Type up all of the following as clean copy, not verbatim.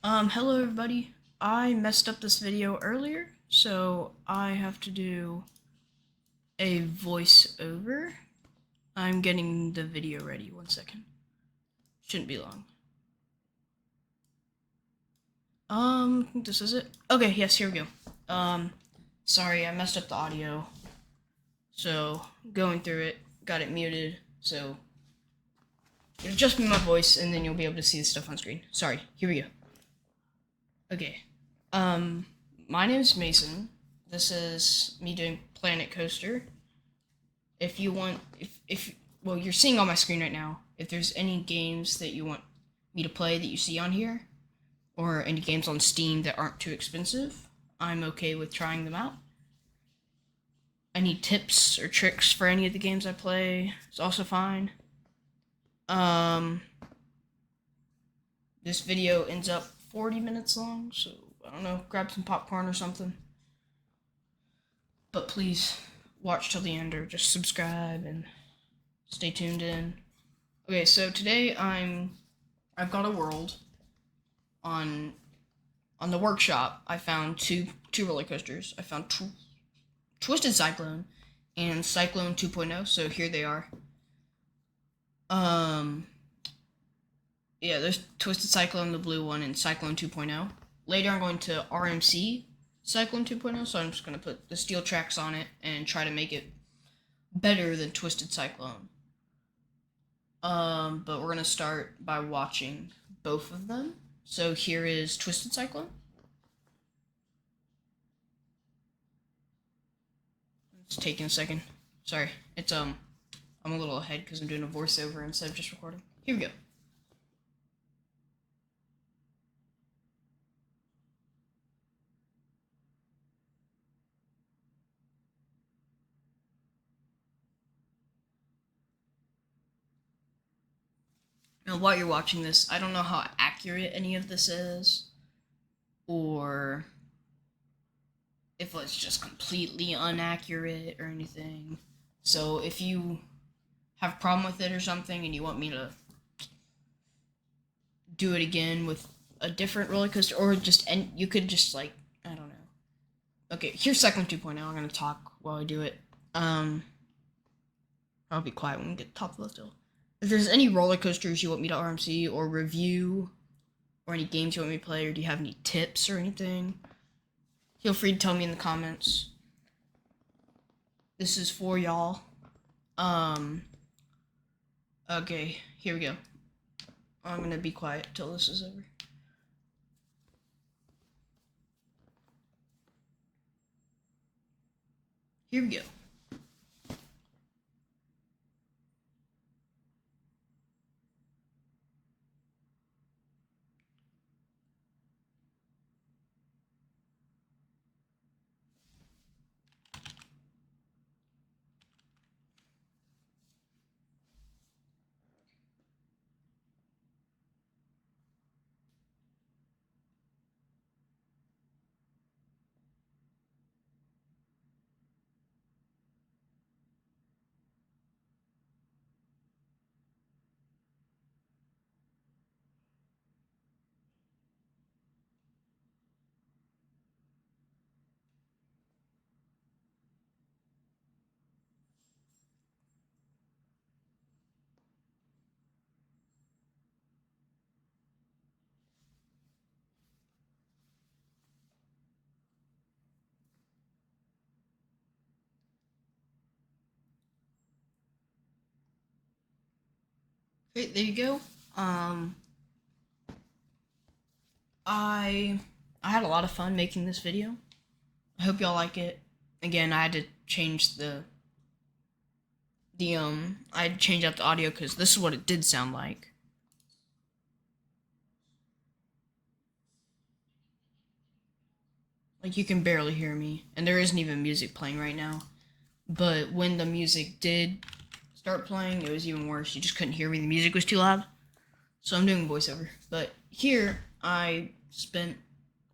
Hello everybody. I messed up this video earlier, so I have to do a voiceover. I'm getting the video ready. 1 second. Shouldn't be long. This is it. Okay, yes, here we go. Sorry, I messed up the audio. So, going through it, got it muted, so it'll just be my voice, and then you'll be able to see the stuff on screen. Sorry, here we go. Okay. My name's Mason. This is me doing Planet Coaster. If you want, well, you're seeing on my screen right now. If there's any games that you want me to play that you see on here, or any games on Steam that aren't too expensive, I'm okay with trying them out. Any tips or tricks for any of the games I play is also fine. This video ends up 40 minutes long, so I don't know, grab some popcorn or something. But please watch till the end or just subscribe and stay tuned in. Okay, so today I've got a world on the workshop. I found two roller coasters. I found Twisted Cyclone and Cyclone 2.0, so here they are. Yeah, there's Twisted Cyclone, the blue one, and Cyclone 2.0. Later I'm going to RMC Cyclone 2.0, so I'm just going to put the steel tracks on it and try to make it better than Twisted Cyclone. But we're going to start by watching both of them. So here is Twisted Cyclone. It's taking a second. Sorry, it's I'm a little ahead because I'm doing a voiceover instead of just recording. Here we go. Now, while you're watching this, I don't know how accurate any of this is, or if it's just completely inaccurate or anything. So if you have a problem with it or something and you want me to do it again with a different roller coaster, or just, and you could just, like, I don't know. Okay, here's Cyclone 2.0. I'm gonna talk while I do it. I'll be quiet when we get to the top of the hill. If there's any roller coasters you want me to RMC or review, or any games you want me to play, or do you have any tips or anything, feel free to tell me in the comments. This is for y'all. Okay, here we go. I'm gonna be quiet till this is over. Here we go. Okay, there you go. I had a lot of fun making this video. I hope y'all like it. Again, I had to change I had to change out the audio because this is what it did sound like. Like, you can barely hear me, and there isn't even music playing right now. But when the music did start playing, it was even worse. You just couldn't hear me. The music was too loud. So I'm doing voiceover. But here, I spent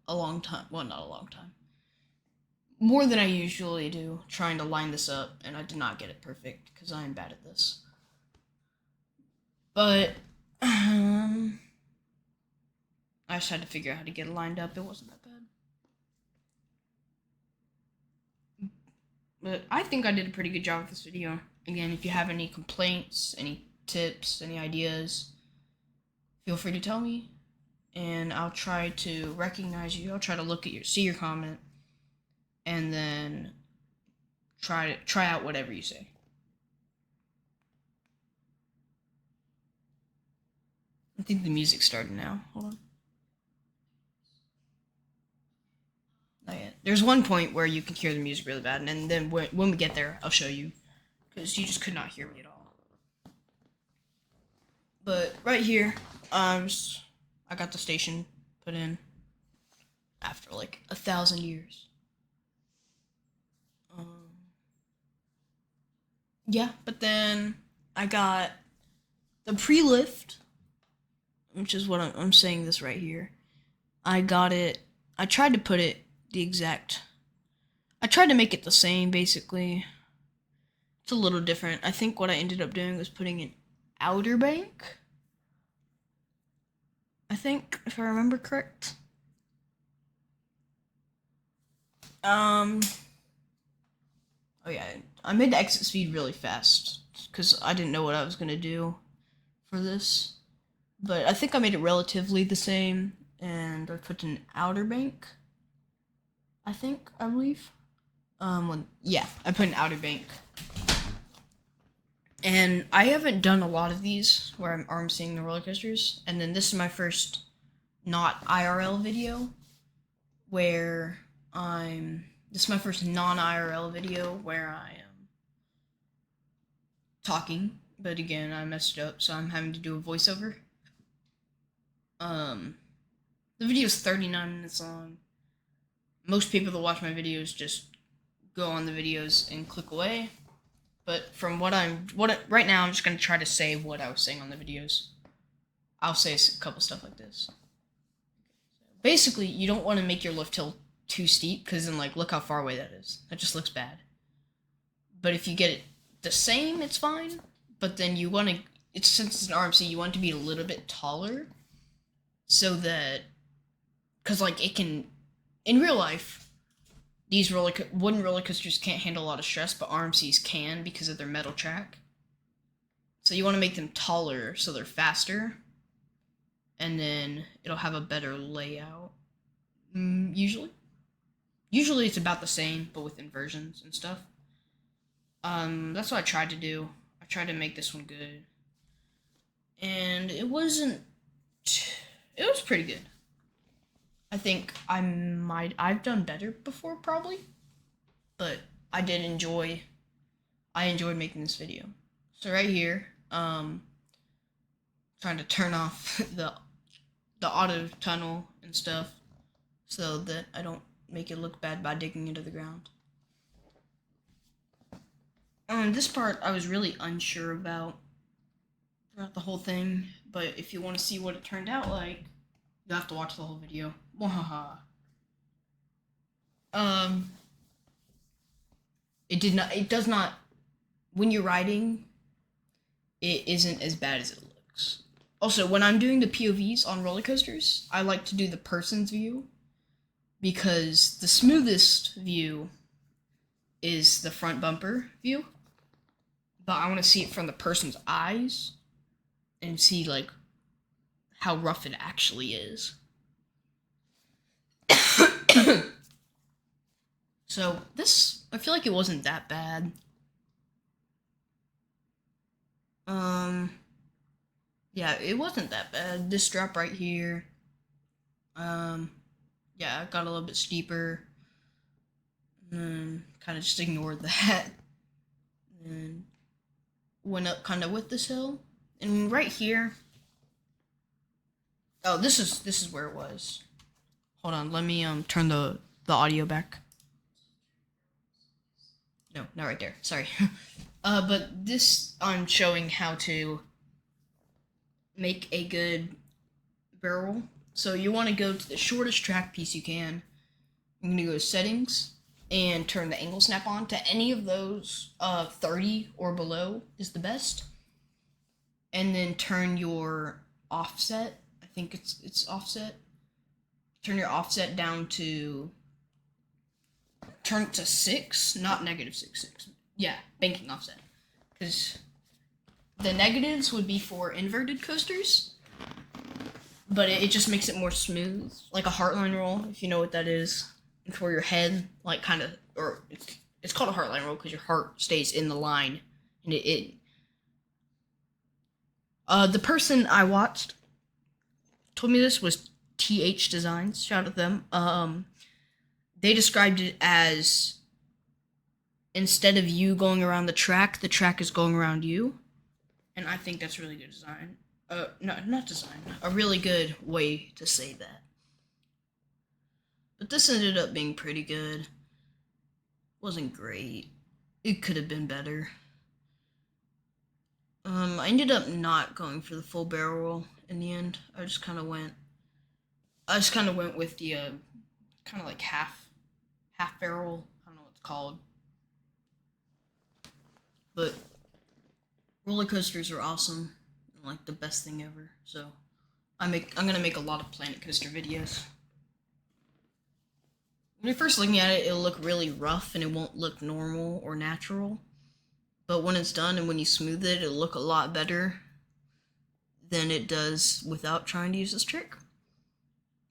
a long time. Well, not a long time. More than I usually do, trying to line this up, and I did not get it perfect, because I am bad at this. But, I I just had to figure out how to get it lined up. It wasn't that bad. But I think I did a pretty good job with this video. Again, if you have any complaints, any tips, any ideas, feel free to tell me. And I'll try to recognize you. I'll try to see your comment, and then try out whatever you say. I think the music's starting now. Hold on. Not yet. There's one point where you can hear the music really bad, and then when we get there, I'll show you, because you just could not hear me at all. But right here, I got the station put in after like 1,000 years. Yeah, but then I got the pre-lift, which is what I'm saying this right here. I got it. I tried to put it I tried to make it the same, basically. It's a little different. I think what I ended up doing was putting an outer bank. I think, if I remember correct. Oh yeah, I made the exit speed really fast because I didn't know what I was gonna do for this. But I think I made it relatively the same, and I put an outer bank. I believe. Yeah, I put an outer bank. And I haven't done a lot of these where I'm arm seeing the roller coasters, and then this is my first not IRL video where this is my first non-IRL video where I am talking, but again, I messed it up, so I'm having to do a voiceover. The video is 39 minutes long. Most people that watch my videos just go on the videos and click away. But from right now, I'm just gonna try to say what I was saying on the videos. I'll say a couple stuff like this. Basically, you don't want to make your lift hill too steep, because then, like, look how far away that is. That just looks bad. But if you get it the same, it's fine. But then you want to, since it's an RMC, you want it to be a little bit taller, so that, because like it can, in real life, these wooden roller coasters can't handle a lot of stress, but RMCs can because of their metal track. So you want to make them taller so they're faster, and then it'll have a better layout. Usually it's about the same, but with inversions and stuff. That's what I tried to do. I tried to make this one good, and it was pretty good. I think I've done better before, probably, but I enjoyed making this video. So right here, trying to turn off the auto tunnel and stuff so that I don't make it look bad by digging into the ground. This part I was really unsure about throughout the whole thing, but if you want to see what it turned out like, you have to watch the whole video. Wahaha. It does not, when you're riding, it isn't as bad as it looks. Also, when I'm doing the POVs on roller coasters, I like to do the person's view, because the smoothest view is the front bumper view, but I want to see it from the person's eyes and see like how rough it actually is. So this, I feel like it wasn't that bad. Yeah, it wasn't that bad. This drop right here, yeah, it got a little bit steeper. Kind of just ignored that. And went up kind of with this hill. And right here, oh, this is where it was. Hold on, let me turn the audio back. No, not right there. Sorry. But this, I'm showing how to make a good barrel. So you want to go to the shortest track piece you can. I'm going to go to settings and turn the angle snap on to any of those. 30 or below is the best. And then turn your offset. I think it's offset turn your offset down to, turn it to 6, not -6. Yeah, banking offset. Because the negatives would be for inverted coasters, but it just makes it more smooth, like a heartline roll, if you know what that is. It's where your head, like, kind of, or it's called a heartline roll because your heart stays in the line, and the person I watched told me this was TH Designs. Shout out to them. They described it as, instead of you going around the track is going around you, and I think that's really good design. No, not design. A really good way to say that. But this ended up being pretty good. Wasn't great. It could have been better. I ended up not going for the full barrel roll in the end. I just kind of went with the kind of like half barrel. I don't know what it's called. But roller coasters are awesome, and like the best thing ever. So I'm gonna make a lot of Planet Coaster videos. When you're first looking at it, it'll look really rough and it won't look normal or natural. But when it's done and when you smooth it, it'll look a lot better than it does without trying to use this trick.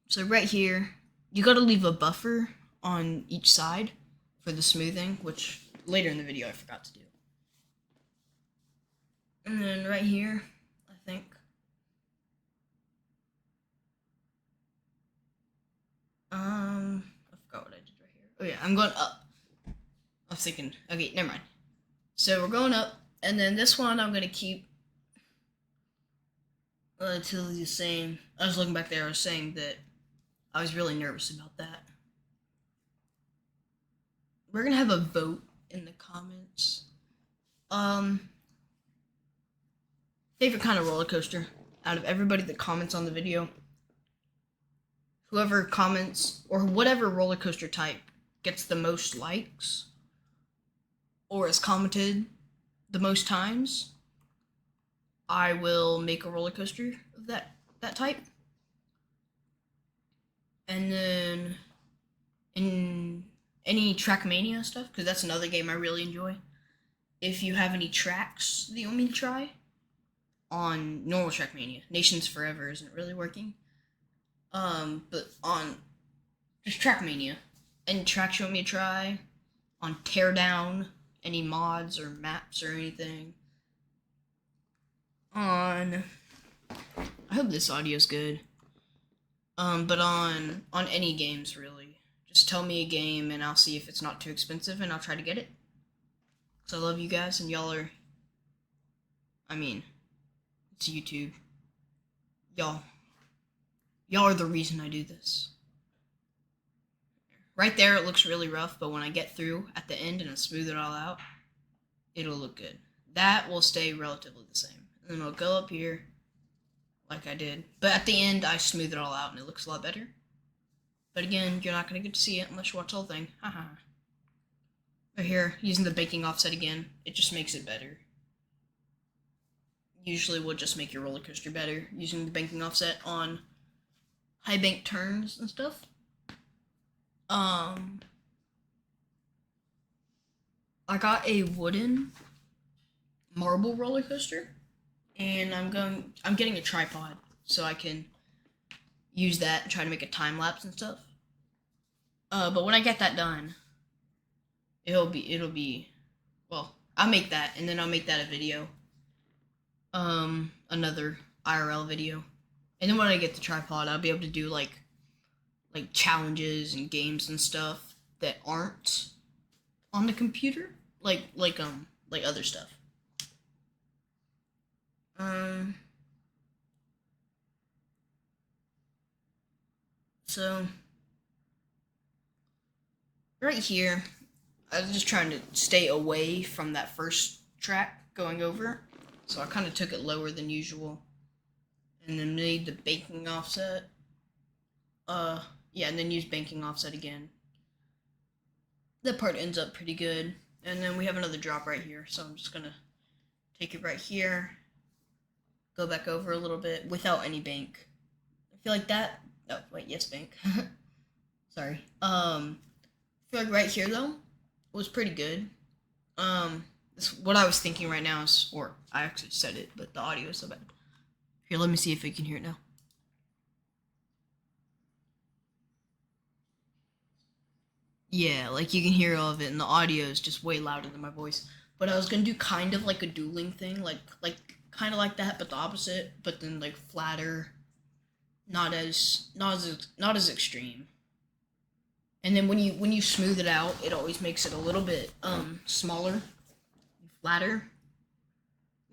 So right here, you gotta leave a buffer on each side for the smoothing, which later in the video I forgot to do. And then right here, I think, I forgot what I did right here. Oh yeah, I'm going up. I was thinking, okay, never mind. So we're going up, and then this one I'm gonna keep until the same. I was looking back there, I was saying that I was really nervous about that. We're gonna have a vote in the comments. Favorite kind of roller coaster out of everybody that comments on the video. Whoever comments, or whatever roller coaster type gets the most likes, or is commented the most times, I will make a roller coaster of that type. And then in any Trackmania stuff, because that's another game I really enjoy. If you have any tracks that you want me to try on normal Trackmania, Nations Forever isn't really working. But on just Trackmania, any tracks you want me to try on Teardown, any mods or maps or anything. I hope this audio's good. But on any games really, just tell me a game and I'll see if it's not too expensive and I'll try to get it. Cause I love you guys and y'all are. I mean, it's YouTube. Y'all are the reason I do this. Right there, it looks really rough, but when I get through at the end and I smooth it all out, it'll look good. That will stay relatively the same. And then I'll go up here, like I did. But at the end, I smooth it all out, and it looks a lot better. But again, you're not going to get to see it unless you watch the whole thing. Haha. Right here, using the banking offset again, it just makes it better. Usually will just make your roller coaster better, using the banking offset on high bank turns and stuff. I got a wooden marble roller coaster, and I'm getting a tripod so I can use that and try to make a time lapse and stuff. But when I get that done, it'll be well, I'll make that and then I'll make that a video. Another IRL video. And then when I get the tripod, I'll be able to do like challenges and games and stuff that aren't on the computer, like other stuff. So right here, I was just trying to stay away from that first track going over, so I kind of took it lower than usual, and then made the banking offset. Yeah, and then use banking offset again. That part ends up pretty good. And then we have another drop right here, so I'm just gonna take it right here, go back over a little bit without any bank. I feel like that Oh, wait, yes, bank. Sorry. I feel like right here, though, was pretty good. What I was thinking right now is, or I actually said it, but the audio is so bad. Here, let me see if we can hear it now. Yeah, like you can hear all of it, and the audio is just way louder than my voice. But I was gonna do kind of like a dueling thing, like kind of like that, but the opposite. But then like flatter, not as extreme. And then when you smooth it out, it always makes it a little bit smaller, flatter.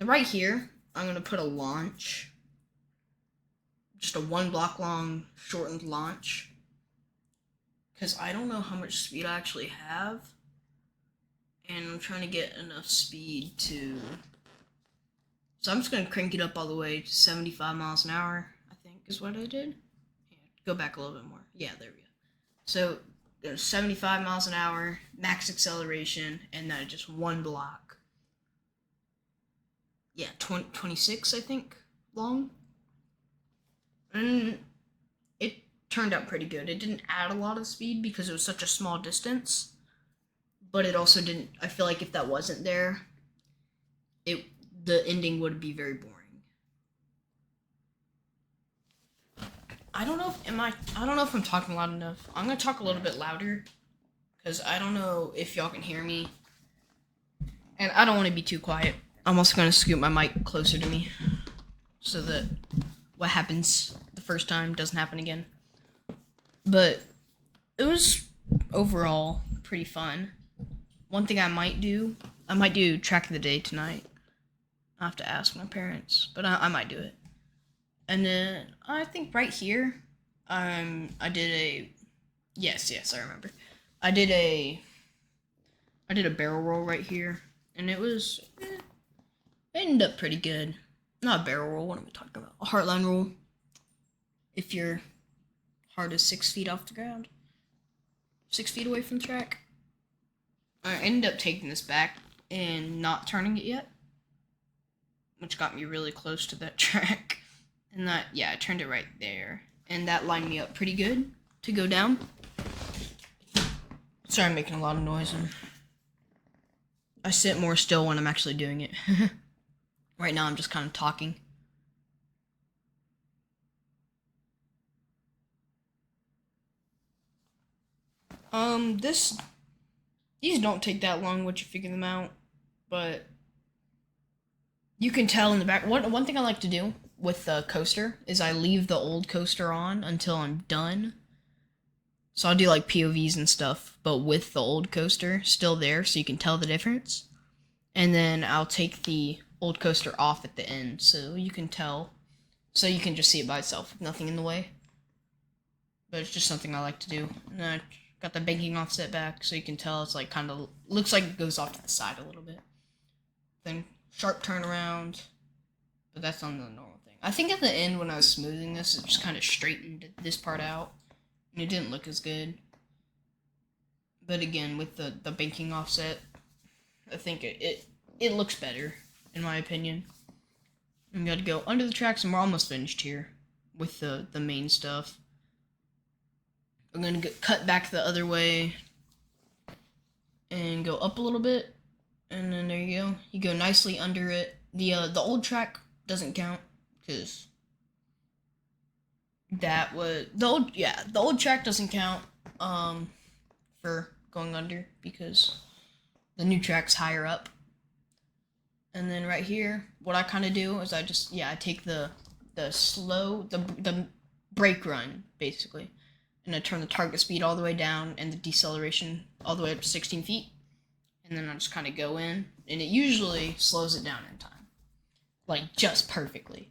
And right here, I'm gonna put a launch, just a 1 block long shortened launch, because I don't know how much speed I actually have, and I'm trying to get enough speed to. So I'm just gonna crank it up all the way to 75 miles an hour. I think is what I did. Yeah, go back a little bit more. Yeah, there we go. So there's 75 miles an hour, max acceleration, and then just 1 block. Yeah, 26, I think, long. And it turned out pretty good. It didn't add a lot of speed because it was such a small distance, but it also didn't. I feel like if that wasn't there, the ending would be very boring. I don't know if I'm talking loud enough. I'm gonna talk a little bit louder because I don't know if y'all can hear me, and I don't want to be too quiet. I'm also gonna scoot my mic closer to me so that what happens the first time doesn't happen again. But it was overall pretty fun. One thing I might do track of the day tonight. I have to ask my parents, but I might do it. And then I think right here, I did a, yes, I remember. I did a barrel roll right here, and it ended up pretty good. Not a barrel roll, what am I talking about? A heartline roll. If your heart is 6 feet off the ground, 6 feet away from the track. I ended up taking this back and not turning it yet, which got me really close to that track. And I turned it right there. And that lined me up pretty good to go down. Sorry, I'm making a lot of noise. And I sit more still when I'm actually doing it. Right now, I'm just kind of talking. These don't take that long once you figure them out, but you can tell in the back. One thing I like to do with the coaster is I leave the old coaster on until I'm done. So I'll do like POVs and stuff, but with the old coaster still there so you can tell the difference. And then I'll take the old coaster off at the end so you can tell, so you can just see it by itself with nothing in the way. But it's just something I like to do. And I got the banking offset back so you can tell it's like kind of looks like it goes off to the side a little bit. Then sharp turnaround, but that's on the normal thing. I think at the end when I was smoothing this, it just kind of straightened this part out, and it didn't look as good. But again, with the banking offset, I think it looks better, in my opinion. We got to go under the tracks, and we're almost finished here with the main stuff. I'm going to cut back the other way and go up a little bit, and then there you go. You go nicely under it. The old track doesn't count because that was the old track doesn't count for going under because the new track's higher up. And then right here, what I kind of do is I take the brake run basically, and I turn the target speed all the way down and the deceleration all the way up to 16 feet. And then I just kind of go in, and it usually slows it down in time. Like, just perfectly.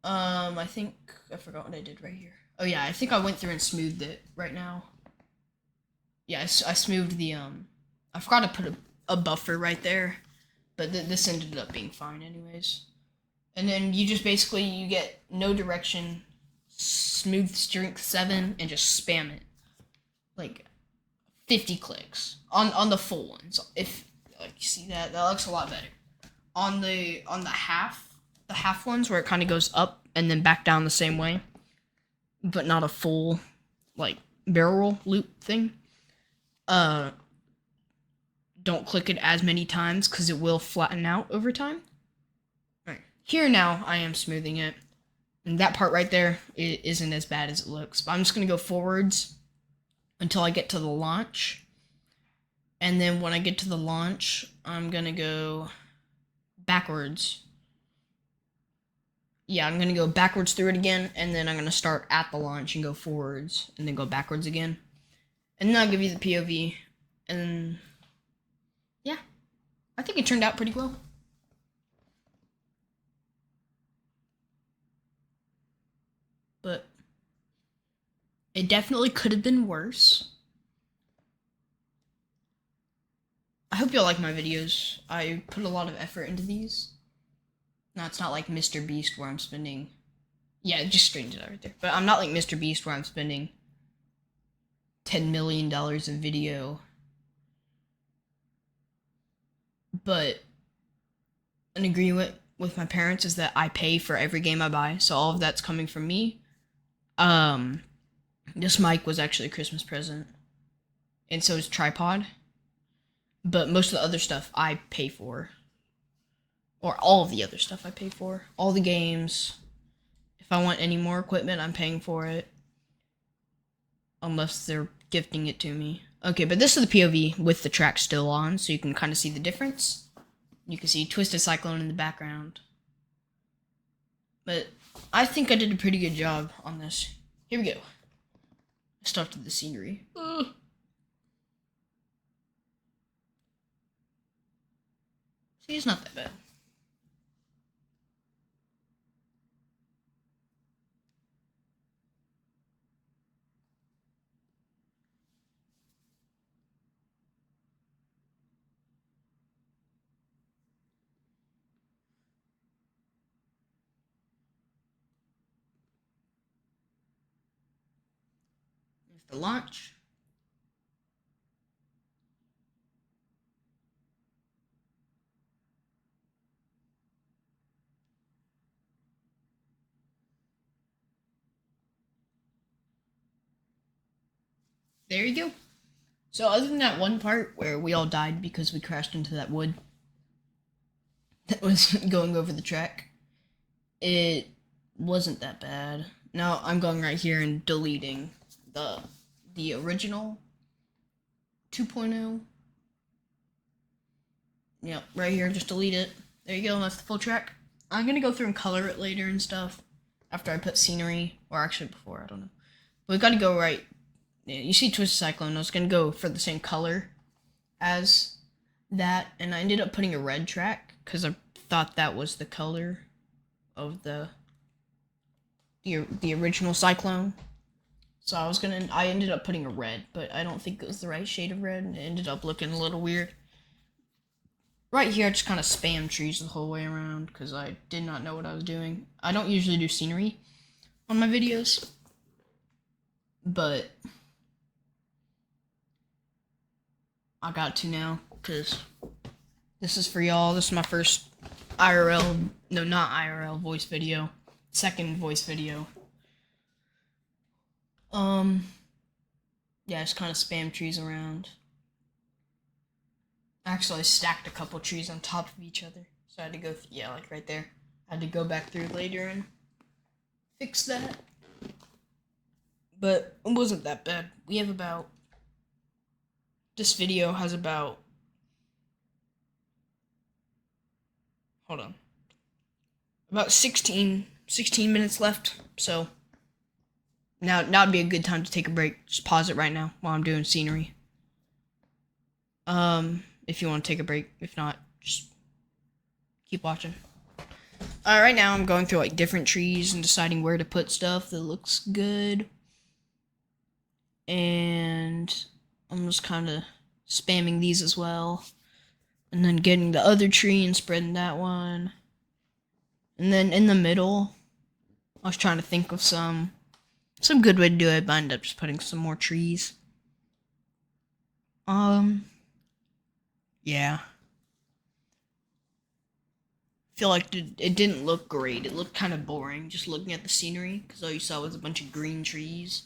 I think, I forgot what I did right here. Oh yeah, I think I went through and smoothed it right now. Yeah, I smoothed the, I forgot to put a buffer right there, but this ended up being fine anyways. And then you just basically, you get no direction, smooth strength 7, and just spam it. Like, 50 clicks on the full ones. If like you see that looks a lot better. On the half ones where it kind of goes up and then back down the same way, but not a full, like, barrel roll loop thing. Uh, don't click it as many times because it will flatten out over time. Right. Here now, I am smoothing it. And that part right there, it isn't as bad as it looks. But I'm just going to go forwards until I get to the launch. And then when I get to the launch, I'm going to go backwards. Yeah, I'm going to go backwards through it again. And then I'm going to start at the launch and go forwards. And then go backwards again. And then I'll give you the POV. And yeah, I think it turned out pretty well. But it definitely could have been worse. I hope y'all like my videos. I put a lot of effort into these. No, it's not like Mr. Beast where I'm spending... Yeah, it just straightened it out right there. But I'm not like Mr. Beast where I'm spending $10 million a video. But an agreement with my parents is that I pay for every game I buy. So all of that's coming from me. This mic was actually a Christmas present. And so is tripod. But most of the other stuff I pay for. Or all of the other stuff I pay for. All the games. If I want any more equipment, I'm paying for it. Unless they're gifting it to me. Okay, but this is the POV with the track still on, so you can kind of see the difference. You can see Twisted Cyclone in the background. But I think I did a pretty good job on this. Here we go. I started the scenery. See, it's not that bad. There's the launch. There you go. So other than that one part where we all died because we crashed into that wood that was going over the track, it wasn't that bad. Now I'm going right here and deleting the original 2.0. Yep, right here, just delete it. There you go, that's the full track. I'm gonna go through and color it later and stuff after I put scenery, or actually before, I don't know. But we gotta go right. Yeah, you see Twisted Cyclone, I was gonna go for the same color as that, and I ended up putting a red track because I thought that was the color of the original Cyclone. So I ended up putting a red, but I don't think it was the right shade of red, and it ended up looking a little weird. Right here, I just kind of spam trees the whole way around because I did not know what I was doing. I don't usually do scenery on my videos, but I got to now because this is for y'all. This is my first IRL, no, not IRL, voice video. Second voice video. Yeah, just kind of spam trees around. Actually, I stacked a couple trees on top of each other. So I had to go, yeah, like right there. I had to go back through later and fix that. But it wasn't that bad. We have about, this video has about, hold on, about 16 minutes left. So now would be a good time to take a break. Just pause it right now while I'm doing scenery. If you want to take a break. If not, just keep watching. Right now I'm going through like different trees and deciding where to put stuff that looks good. And I'm just kind of spamming these as well. And then getting the other tree and spreading that one. And then in the middle, I was trying to think of some good way to do it, but I ended up just putting some more trees. Yeah. feel like it didn't look great. It looked kind of boring just looking at the scenery because all you saw was a bunch of green trees.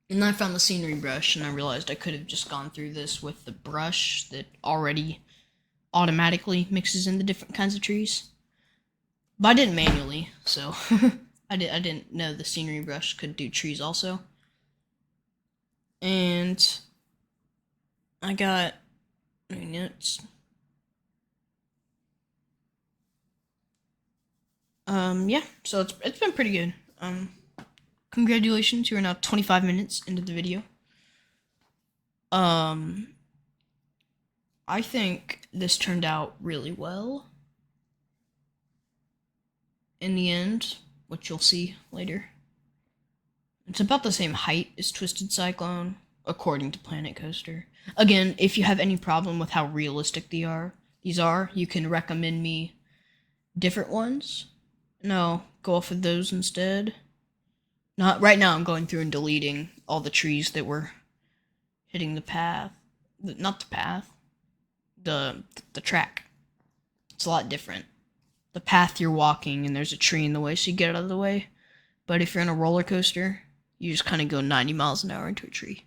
And then I found the scenery brush and I realized I could have just gone through this with the brush that already automatically mixes in the different kinds of trees. But I did it manually, so I didn't know the scenery brush could do trees also. And I got it's yeah, so it's been pretty good. Congratulations, you are now 25 minutes into the video. I think this turned out really well in the end, which you'll see later. It's about the same height as Twisted Cyclone, according to Planet Coaster. Again, if you have any problem with how realistic these are, you can recommend me different ones. No, go off of those instead. Not right now. I'm going through and deleting all the trees that were hitting the path. Not the path. The track. It's a lot different. The path you're walking and there's a tree in the way, so you get out of the way. But if you're in a roller coaster, you just kind of go 90 miles an hour into a tree.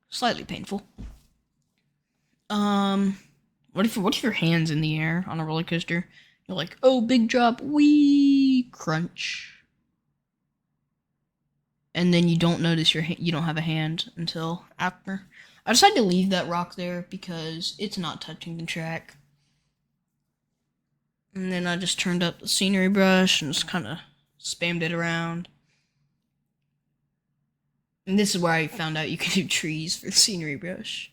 Slightly painful. What if your hand's in the air on a roller coaster? You're like, oh, big drop, wee, crunch. And then you don't notice you don't have a hand until after. I decided to leave that rock there because it's not touching the track. And then I just turned up the scenery brush and just kind of spammed it around. And this is where I found out you can do trees for the scenery brush.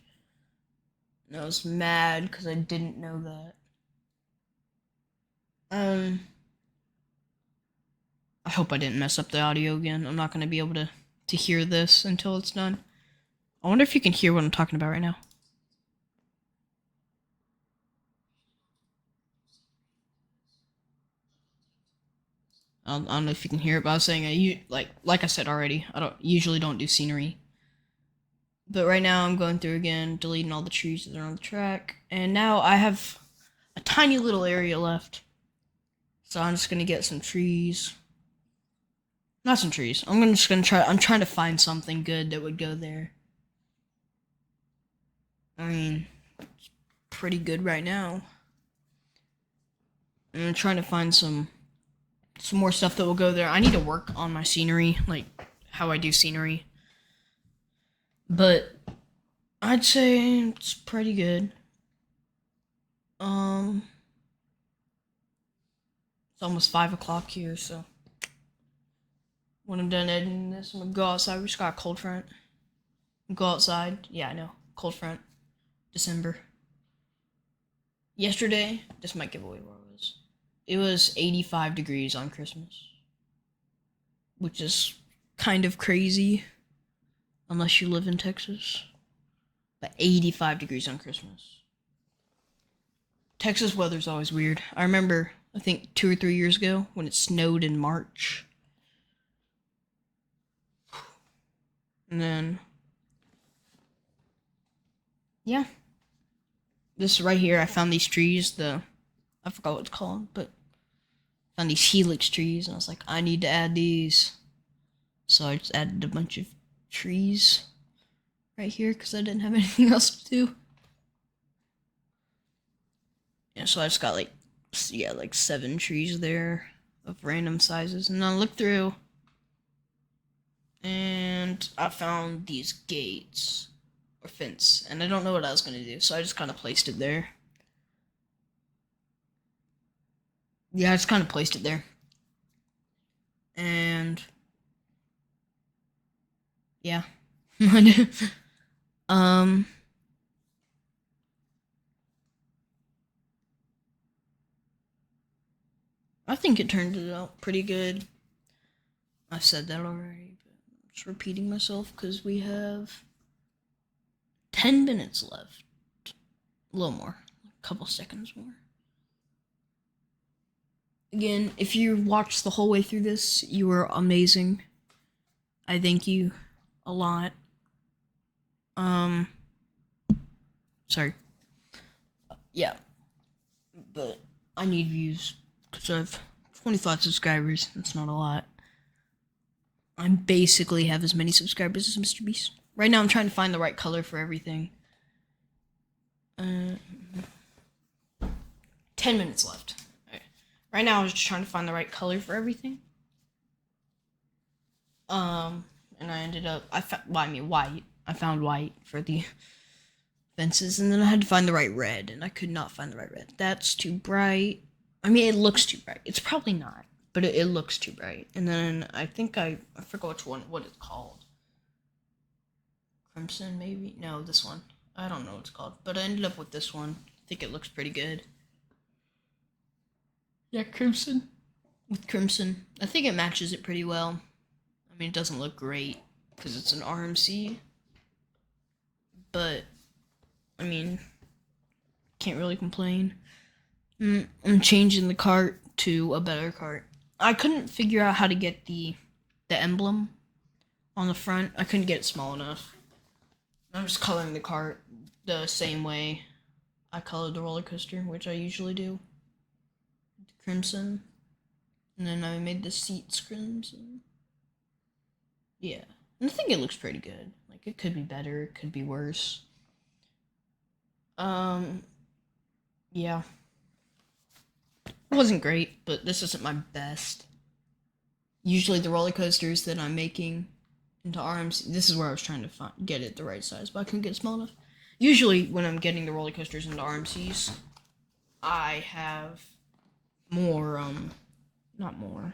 And I was mad because I didn't know that. I hope I didn't mess up the audio again. I'm not going to be able to hear this until it's done. I wonder if you can hear what I'm talking about right now. I don't know if you can hear it, but I was saying, like I said already, I usually don't do scenery. But right now I'm going through again, deleting all the trees that are on the track. And now I have a tiny little area left. So I'm just going to get some trees. Not some trees. I'm trying to find something good that would go there. I mean, it's pretty good right now. And I'm trying to find some more stuff that will go there. I need to work on my scenery, like how I do scenery. But I'd say it's pretty good. It's almost 5 o'clock here, so when I'm done editing this, I'm gonna go outside. We just got a cold front. Go outside. Yeah, I know. Cold front. December. Yesterday, this might give away where I was. It was 85 degrees on Christmas. Which is kind of crazy. Unless you live in Texas. But 85 degrees on Christmas. Texas weather's always weird. I remember, I think 2 or 3 years ago, when it snowed in March. And then, yeah. This right here, I found these trees, I forgot what it's called, but I found these helix trees, and I was like, I need to add these. So I just added a bunch of trees right here, because I didn't have anything else to do. Yeah, so I just got like 7 trees there of random sizes, and I looked through, and I found these gates or fence, and I don't know what I was gonna do, so I just kind of placed it there. Yeah, I just kind of placed it there, and yeah, I think it turned it out pretty good. I said that already, but I'm just repeating myself because we have 10 minutes left. A little more. A couple seconds more. Again, if you watched the whole way through this, you were amazing. I thank you a lot. Sorry. Yeah. But I need views because I have 25 subscribers. That's not a lot. I basically have as many subscribers as Mr. Beast. Right now I'm trying to find the right color for everything. 10 minutes left. Okay. Right now I was just trying to find the right color for everything. And I ended up, white. I found white for the fences, and then I had to find the right red, and I could not find the right red. That's too bright. I mean, it looks too bright. It's probably not, but it looks too bright. And then I think I forgot what it's called. Crimson, maybe? No, this one. I don't know what it's called, but I ended up with this one. I think it looks pretty good. Yeah, crimson. With crimson. I think it matches it pretty well. I mean, it doesn't look great because it's an RMC, but I mean, can't really complain. I'm changing the cart to a better cart. I couldn't figure out how to get the emblem on the front. I couldn't get it small enough. I'm just coloring the cart the same way I colored the roller coaster, which I usually do. Crimson. And then I made the seats crimson. Yeah. And I think it looks pretty good. Like, it could be better, it could be worse. Yeah. It wasn't great, but this isn't my best. Usually the roller coasters that I'm making into RMC, this is where I was trying to get it the right size, but I couldn't get it small enough. Usually when I'm getting the roller coasters into RMCs, I have more, not more.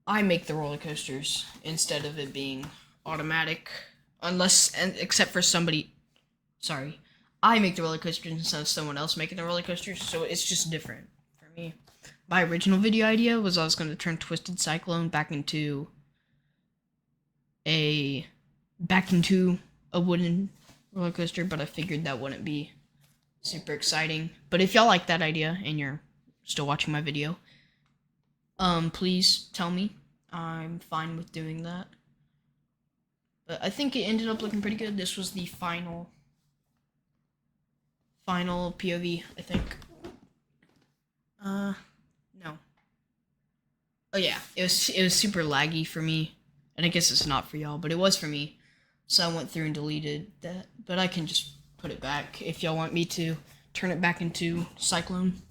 I make the roller coasters instead of it being automatic, except for somebody. Sorry, I make the roller coasters instead of someone else making the roller coasters, so it's just different for me. My original video idea was I was going to turn Twisted Cyclone back into a wooden roller coaster, but I figured that wouldn't be super exciting. But if y'all like that idea and you're still watching my video, please tell me. I'm fine with doing that. But I think it ended up looking pretty good. This was the final POV, I think. No. Oh yeah, it was super laggy for me, and I guess it's not for y'all, but it was for me. So I went through and deleted that, but I can just put it back if y'all want me to turn it back into Cyclone.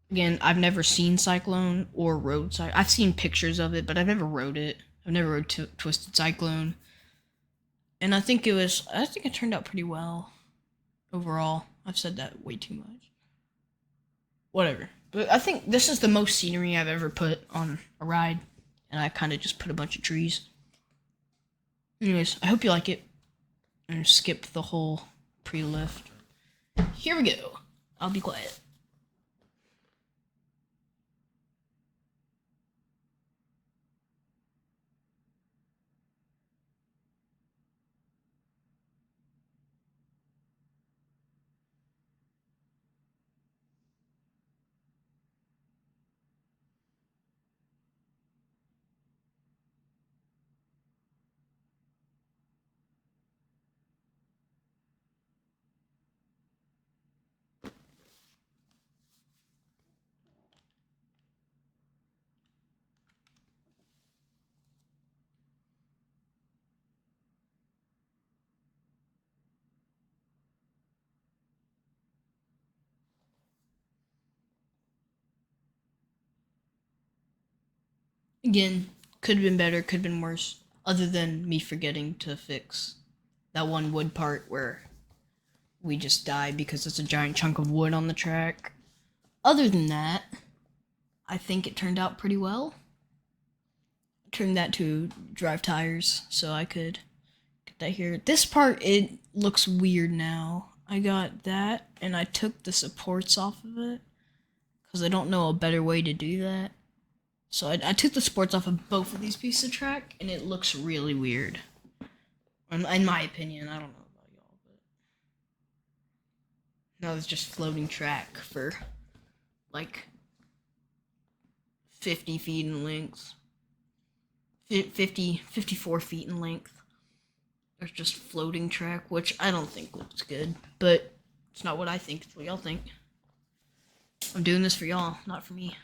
Again, I've never seen Cyclone or rode Cyclone. I've seen pictures of it, but I've never rode it. I've never rode Twisted Cyclone. And I think it turned out pretty well overall. I've said that way too much. Whatever. But I think this is the most scenery I've ever put on a ride, and I kind of just put a bunch of trees. Anyways, I hope you like it. I'm gonna skip the whole pre-lift. Here we go. I'll be quiet. Again, could have been better, could have been worse, other than me forgetting to fix that one wood part where we just died because it's a giant chunk of wood on the track. Other than that, I think it turned out pretty well. I turned that to drive tires so I could get that here. This part, it looks weird now. I got that, and I took the supports off of it because I don't know a better way to do that. So I took the supports off of both of these pieces of track, and it looks really weird. In my opinion, I don't know about y'all, but now it's just floating track for like 50 feet in length. 54 feet in length. There's just floating track, which I don't think looks good, but It's not what I think, it's what y'all think. I'm doing this for y'all, not for me.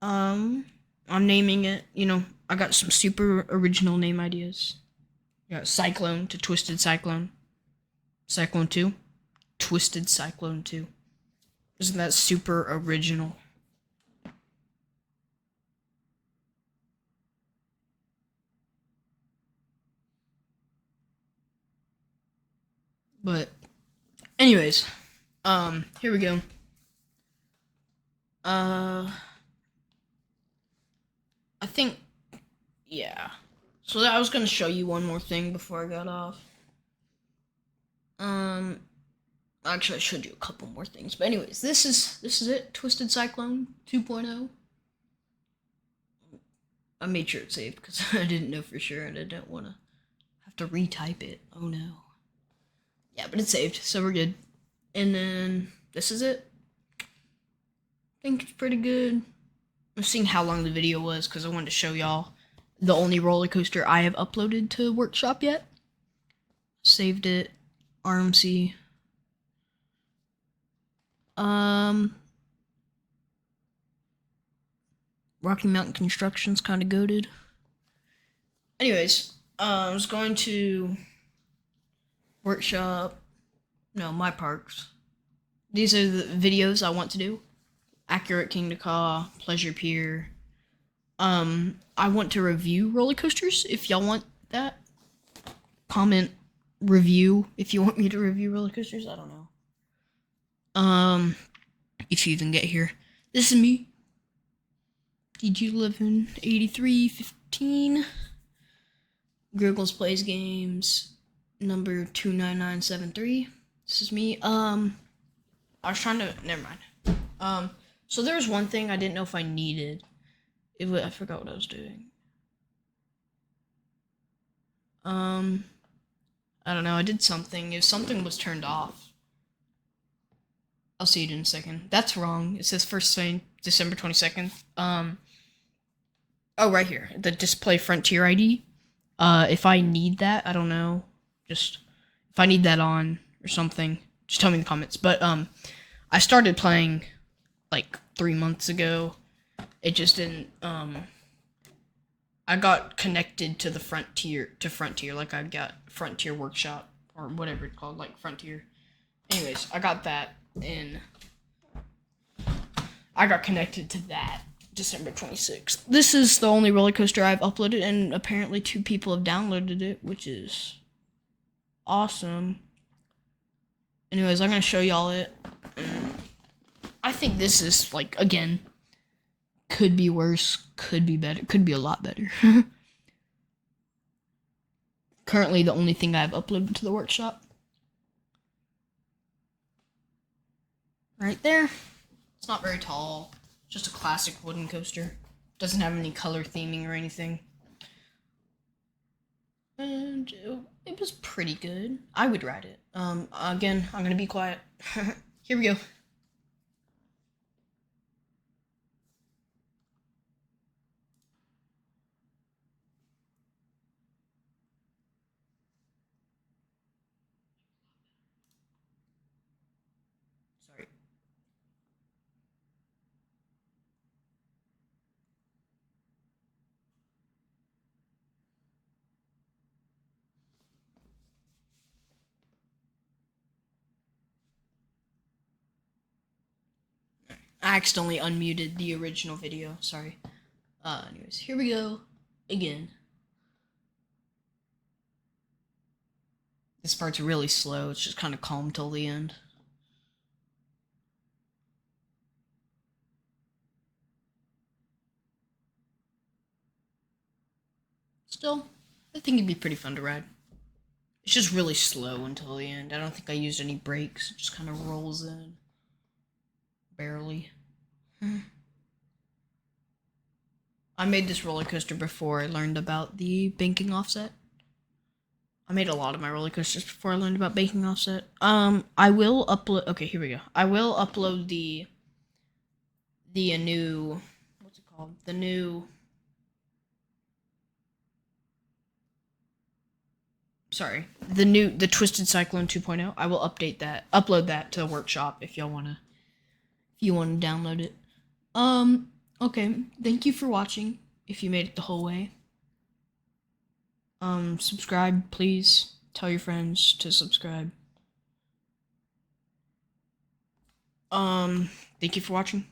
I'm naming it, I got some super original name ideas. You got Cyclone to Twisted Cyclone. Cyclone 2. Twisted Cyclone 2. Isn't that super original? But anyways, here we go. I think, yeah. So I was gonna show you one more thing before I got off. Actually, I showed you a couple more things, but anyways, this is it. Twisted Cyclone 2.0. I made sure it's saved because I didn't know for sure and I didn't want to have to retype it. Oh no. Yeah, but it's saved, so we're good. And then this is it. I think it's pretty good. I'm seeing how long the video was because I wanted to show y'all the only roller coaster I have uploaded to Workshop yet. Saved it. RMC. Rocky Mountain Construction's kind of goated. Anyways, I was going to Workshop. No, my parks. These are the videos I want to do. Accurate King to Caw, Pleasure Pier. I want to review roller coasters. If y'all want that, comment review if you want me to review roller coasters. I don't know. If you even get here. This is me. DG118315. Gurgles Plays Games. Number 29973. This is me. I was trying to. Never mind. So there was one thing I didn't know if I needed. I forgot what I was doing. I don't know. I did something. If something was turned off. I'll see it in a second. That's wrong. It says first thing December 22nd. Oh, right here. The display Frontier ID. If I need that, I don't know. Just if I need that on or something, just tell me in the comments. But I started playing like 3 months ago. It just didn't. I got connected to the Frontier like I got Frontier Workshop or whatever it's called, like Frontier. Anyways, I got that and I got connected to that December 26th. This is the only roller coaster I've uploaded, and apparently 2 people have downloaded it, which is awesome. Anyways, I'm gonna show y'all it. I think this is, like, again, could be worse, could be better, could be a lot better. Currently the only thing I've uploaded to the Workshop. Right there. It's not very tall. Just a classic wooden coaster. Doesn't have any color theming or anything. And it was pretty good. I would ride it. Again, I'm gonna be quiet. Here we go. Sorry. I accidentally unmuted the original video. Sorry. Anyways, here we go. Again. This part's really slow. It's just kind of calm till the end. Still, I think it'd be pretty fun to ride. It's just really slow until the end. I don't think I used any brakes. It just kind of rolls in. Barely. I made this roller coaster before I learned about the banking offset. I made a lot of my roller coasters before I learned about banking offset. I will upload. Okay, here we go. I will upload the new. What's it called? The new. the Twisted Cyclone 2.0. I will upload that to the workshop if you want to download it. Okay, thank you for watching. If you made it the whole way, subscribe, please. Tell your friends to subscribe. Thank you for watching.